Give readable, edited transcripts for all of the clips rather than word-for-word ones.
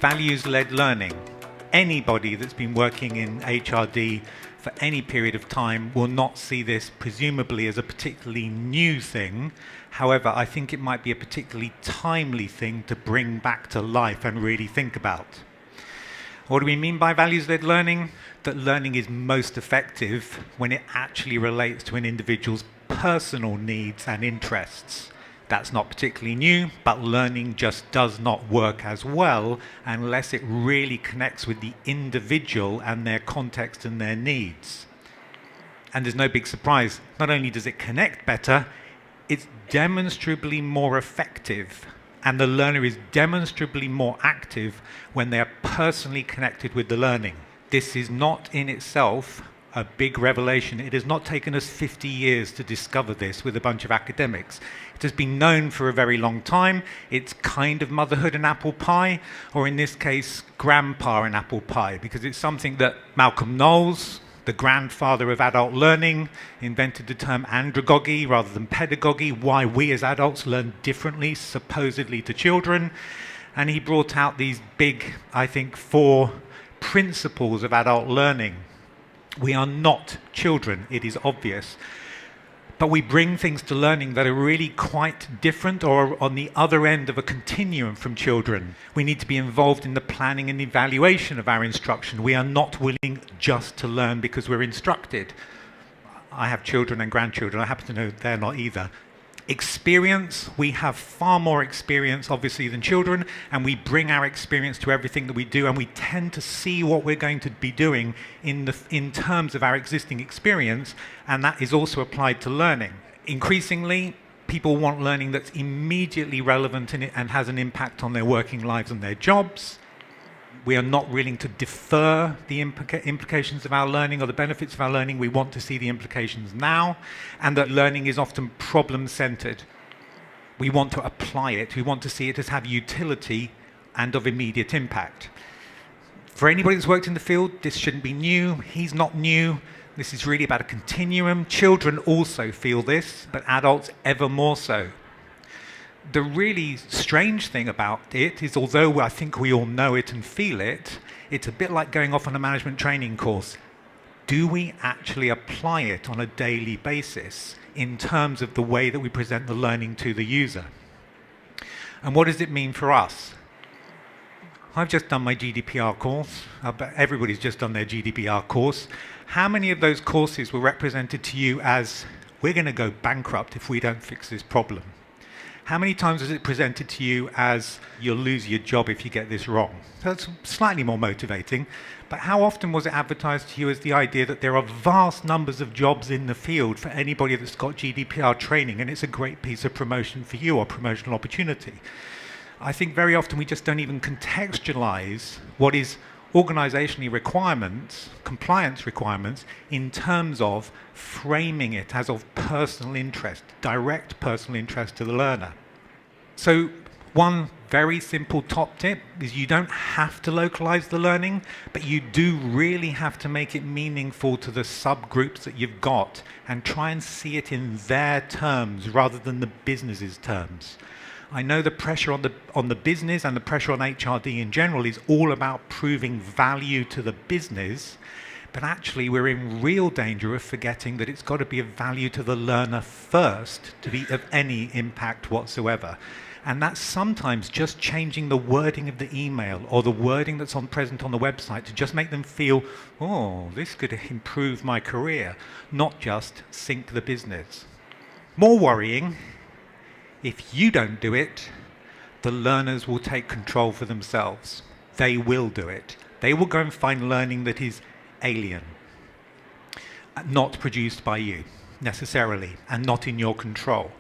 Values-led learning. Anybody that's been working in HRD for any period of time will not see this presumably as a particularly new thing. However, I think it might be a particularly timely thing to bring back to life and really think about. What do we mean by values-led learning? That learning is most effective when it actually relates to an individual's personal needs and interests. That's not particularly new, but learning just does not work as well unless it really connects with the individual and their context and their needs. And there's no big surprise. Not only does it connect better, it's demonstrably more effective, and the learner is demonstrably more active when they are personally connected with the learning. This is not in itself a big revelation. It has not taken us 50 years to discover this with a bunch of academics. It has been known for a very long time. It's kind of motherhood and apple pie, or in this case, grandpa and apple pie, because it's something that Malcolm Knowles, the grandfather of adult learning, invented the term andragogy rather than pedagogy, why we as adults learn differently, supposedly, to children. And he brought out these big, I think, 4 principles of adult learning. We are not children, it is obvious. But we bring things to learning that are really quite different or on the other end of a continuum from children. We need to be involved in the planning and evaluation of our instruction. We are not willing just to learn because we're instructed. I have children and grandchildren. I happen to know they're not either. Experience, we have far more experience obviously than children, and we bring our experience to everything that we do, and we tend to see what we're going to be doing in terms of our existing experience, and that is also applied to learning. Increasingly, people want learning that's immediately relevant in it and has an impact on their working lives and their jobs. We are not willing to defer the implications of our learning or the benefits of our learning. We want to see the implications now, and that learning is often problem-centered. We want to apply it. We want to see it as have utility and of immediate impact. For anybody that's worked in the field, this shouldn't be new. He's not new. This is really about a continuum. Children also feel this, but adults ever more so. The really strange thing about it is, although I think we all know it and feel it, it's a bit like going off on a management training course. Do we actually apply it on a daily basis in terms of the way that we present the learning to the user? And what does it mean for us? I've just done my GDPR course. I bet everybody's just done their GDPR course. How many of those courses were represented to you as, we're going to go bankrupt if we don't fix this problem? How many times was it presented to you as, you'll lose your job if you get this wrong? So that's slightly more motivating. But how often was it advertised to you as the idea that there are vast numbers of jobs in the field for anybody that's got GDPR training, and it's a great piece of promotion for you or promotional opportunity? I think very often we just don't even contextualize what is organizationally requirements, compliance requirements, in terms of framing it as of personal interest, direct personal interest to the learner. So one very simple top tip is you don't have to localize the learning, but you do really have to make it meaningful to the subgroups that you've got and try and see it in their terms rather than the business's terms. I know the pressure on the business and the pressure on HRD in general is all about proving value to the business, but actually we're in real danger of forgetting that it's got to be of value to the learner first to be of any impact whatsoever. And that's sometimes just changing the wording of the email or the wording that's present on the website to just make them feel, oh, this could improve my career, not just sink the business. More worrying, if you don't do it, the learners will take control for themselves. They will do it. They will go and find learning that is alien, not produced by you necessarily, and not in your control.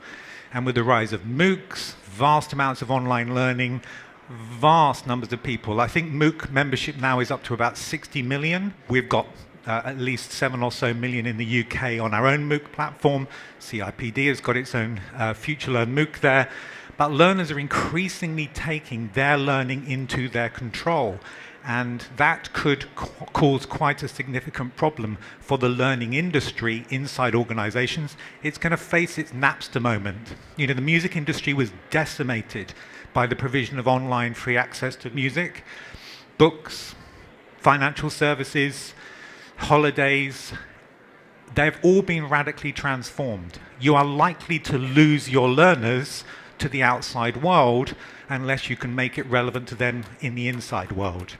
And with the rise of MOOCs, vast amounts of online learning, vast numbers of people. I think MOOC membership now is up to about 60 million. We've got at least 7 or so million in the UK on our own MOOC platform. CIPD has got its own FutureLearn MOOC there. But learners are increasingly taking their learning into their control. And that could cause quite a significant problem for the learning industry inside organizations. It's going to face its Napster moment. You know, the music industry was decimated by the provision of online free access to music, books, financial services, holidays. They've all been radically transformed. You are likely to lose your learners to the outside world unless you can make it relevant to them in the inside world.